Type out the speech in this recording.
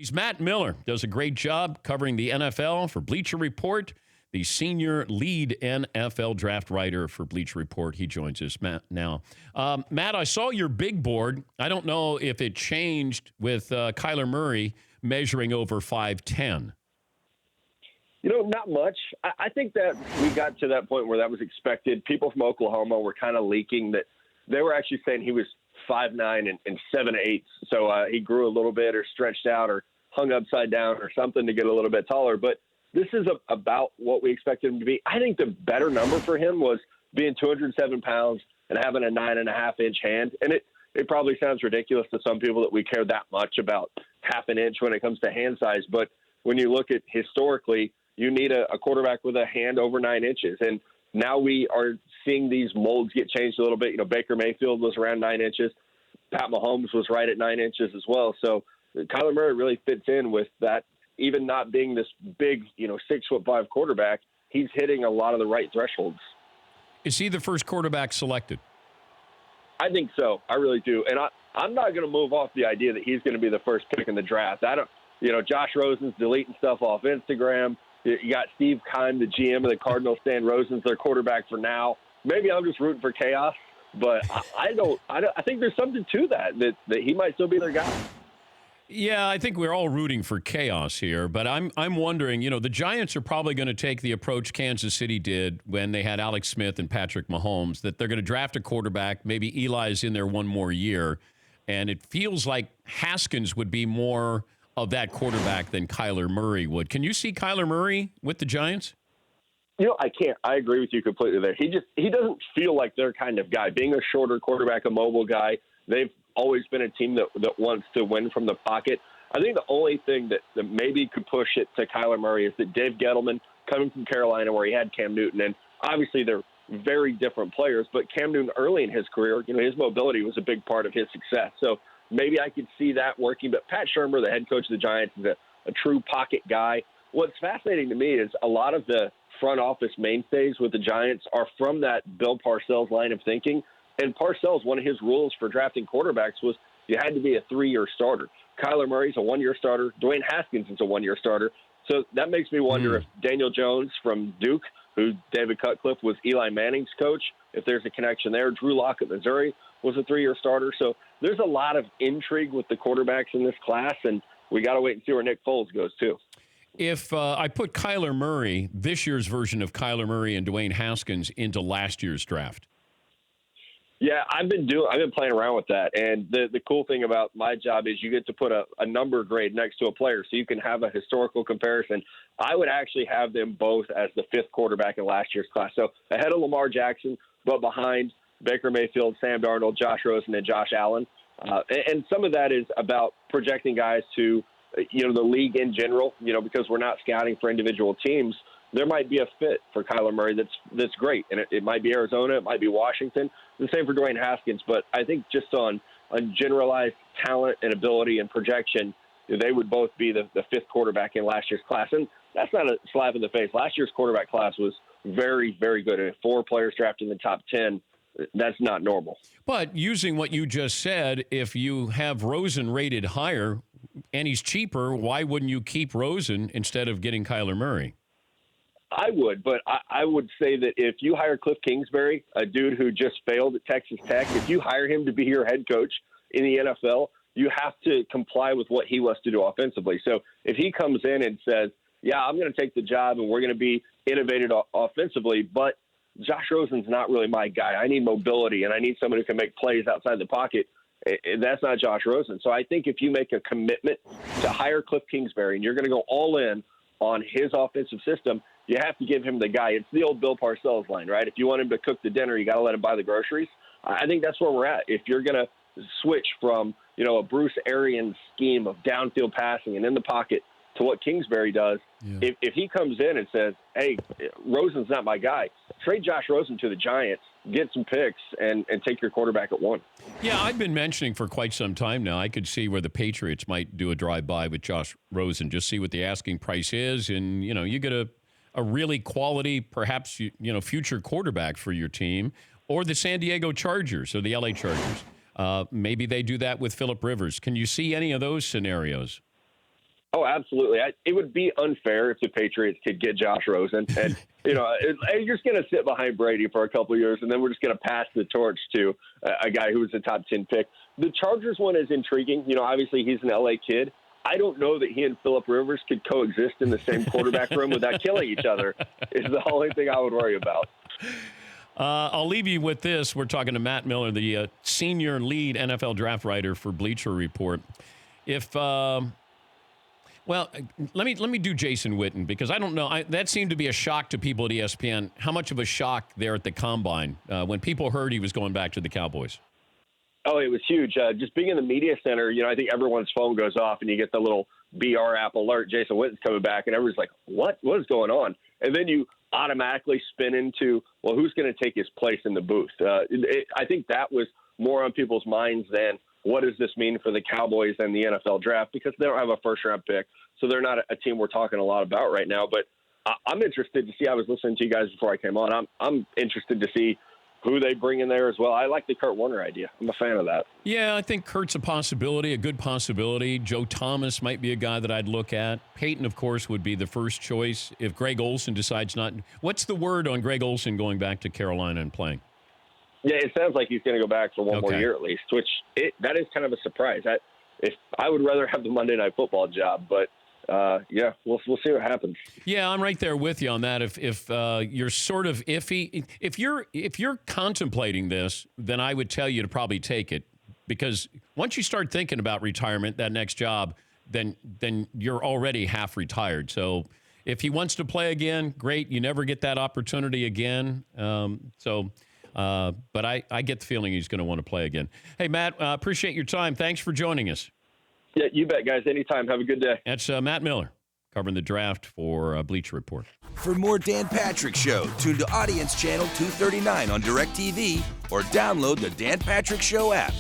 He's Matt Miller, does a great job covering the NFL for Bleacher Report, the senior lead NFL draft writer for Bleacher Report. He joins us now. Matt, I saw your big board. I don't know if it changed with Kyler Murray measuring over 5'10". Not much. I think that we got to that point where that was expected. People from Oklahoma were kind of leaking that they were actually saying he was 5'9" and 7'8". So he grew a little bit or stretched out or hung upside down or something to get a little bit taller. But this is about what we expected him to be. I think the better number for him was being 207 pounds and having a 9.5-inch hand. And it probably sounds ridiculous to some people that we care that much about half an inch when it comes to hand size. But when you look at historically, you need a quarterback with a hand over 9 inches. And now we are seeing these molds get changed a little bit. Baker Mayfield was around 9 inches. Pat Mahomes was right at 9 inches as well. So Kyler Murray really fits in with that. Even not being this big, 6'5" quarterback, he's hitting a lot of the right thresholds. Is he the first quarterback selected? I think so. I really do. And I'm not going to move off the idea that he's going to be the first pick in the draft. Josh Rosen's deleting stuff off Instagram. You got Steve Keim, the GM of the Cardinals, saying Rosen's their quarterback for now. Maybe I'm just rooting for chaos, but I think there's something to that he might still be their guy. Yeah, I think we're all rooting for chaos here, but I'm wondering, the Giants are probably going to take the approach Kansas City did when they had Alex Smith and Patrick Mahomes, that they're going to draft a quarterback. Maybe Eli's in there one more year, and it feels like Haskins would be more of that quarterback than Kyler Murray would. Can you see Kyler Murray with the Giants? I can't. I agree with you completely there. He doesn't feel like their kind of guy. Being a shorter quarterback, a mobile guy, they've always been a team that wants to win from the pocket. I think the only thing that maybe could push it to Kyler Murray is that Dave Gettleman, coming from Carolina where he had Cam Newton, and obviously they're very different players, but Cam Newton early in his career, his mobility was a big part of his success. So maybe I could see that working. But Pat Shurmur, the head coach of the Giants, is a true pocket guy. What's fascinating to me is a lot of the front office mainstays with the Giants are from that Bill Parcells line of thinking. And Parcells, one of his rules for drafting quarterbacks was you had to be a 3-year starter. Kyler Murray's a 1-year starter. Dwayne Haskins is a 1-year starter. So that makes me wonder if Daniel Jones from Duke, who David Cutcliffe was Eli Manning's coach, if there's a connection there. Drew Lock at Missouri was a 3-year starter. So there's a lot of intrigue with the quarterbacks in this class, and we got to wait and see where Nick Foles goes too. If I put Kyler Murray, this year's version of Kyler Murray and Dwayne Haskins, into last year's draft. Yeah, I've been playing around with that. And the cool thing about my job is you get to put a number grade next to a player so you can have a historical comparison. I would actually have them both as the 5th quarterback in last year's class. So ahead of Lamar Jackson, but behind Baker Mayfield, Sam Darnold, Josh Rosen, and Josh Allen. And some of that is about projecting guys to, the league in general, because we're not scouting for individual teams. There might be a fit for Kyler Murray that's great. And it might be Arizona. It might be Washington. The same for Dwayne Haskins. But I think just on generalized talent and ability and projection, they would both be the 5th quarterback in last year's class. And that's not a slap in the face. Last year's quarterback class was very, very good. And 4 players drafted in the top 10, that's not normal. But using what you just said, if you have Rosen rated higher and he's cheaper, why wouldn't you keep Rosen instead of getting Kyler Murray? I would, but I would say that if you hire Cliff Kingsbury, a dude who just failed at Texas Tech, if you hire him to be your head coach in the NFL, you have to comply with what he wants to do offensively. So if he comes in and says, yeah, I'm going to take the job and we're going to be innovative offensively, but Josh Rosen's not really my guy. I need mobility and I need someone who can make plays outside the pocket. That's not Josh Rosen. So I think if you make a commitment to hire Cliff Kingsbury and you're going to go all in on his offensive system, you have to give him the guy. It's the old Bill Parcells line, right? If you want him to cook the dinner, you got to let him buy the groceries. I think that's where we're at. If you're going to switch from, a Bruce Arians scheme of downfield passing and in the pocket to what Kingsbury does, if he comes in and says, hey, Rosen's not my guy, trade Josh Rosen to the Giants, get some picks, and take your quarterback at 1. Yeah, I've been mentioning for quite some time now, I could see where the Patriots might do a drive-by with Josh Rosen, just see what the asking price is, and, you get a really quality, perhaps, future quarterback for your team, or the San Diego Chargers or the LA Chargers. Maybe they do that with Phillip Rivers. Can you see any of those scenarios? Oh, absolutely. It would be unfair if the Patriots could get Josh Rosen. And, you're just going to sit behind Brady for a couple of years, and then we're just going to pass the torch to a guy who was a top 10 pick. The Chargers one is intriguing. Obviously he's an L.A. kid. I don't know that he and Phillip Rivers could coexist in the same quarterback room without killing each other is the only thing I would worry about. I'll leave you with this. We're talking to Matt Miller, the senior lead NFL draft writer for Bleacher Report. Let me do Jason Witten, because I don't know. That seemed to be a shock to people at ESPN. How much of a shock there at the Combine when people heard he was going back to the Cowboys? Oh, it was huge. Just being in the media center, I think everyone's phone goes off and you get the little BR app alert. Jason Witten's coming back, and everyone's like, what is going on? And then you automatically spin into, well, who's going to take his place in the booth? I think that was more on people's minds than what does this mean for the Cowboys and the NFL draft, because they don't have a first-round pick, so they're not a team we're talking a lot about right now. But I'm interested to see. I was listening to you guys before I came on. I'm interested to see who they bring in there as well. I like the Kurt Warner idea. I'm a fan of that. Yeah, I think Kurt's a possibility, a good possibility. Joe Thomas might be a guy that I'd look at. Peyton, of course, would be the first choice if Greg Olsen decides not. What's the word on Greg Olsen going back to Carolina and playing? Yeah, it sounds like he's going to go back for one more year at least, which that is kind of a surprise. I would rather have the Monday Night Football job, but we'll see what happens. Yeah, I'm right there with you on that. If you're sort of iffy, if you're contemplating this, then I would tell you to probably take it, because once you start thinking about retirement, that next job, then you're already half retired. So if he wants to play again, great. You never get that opportunity again. But I get the feeling he's going to want to play again. Hey, Matt, appreciate your time. Thanks for joining us. Yeah, you bet, guys. Anytime. Have a good day. That's Matt Miller covering the draft for Bleacher Report. For more Dan Patrick Show, tune to Audience Channel 239 on DirecTV or download the Dan Patrick Show app.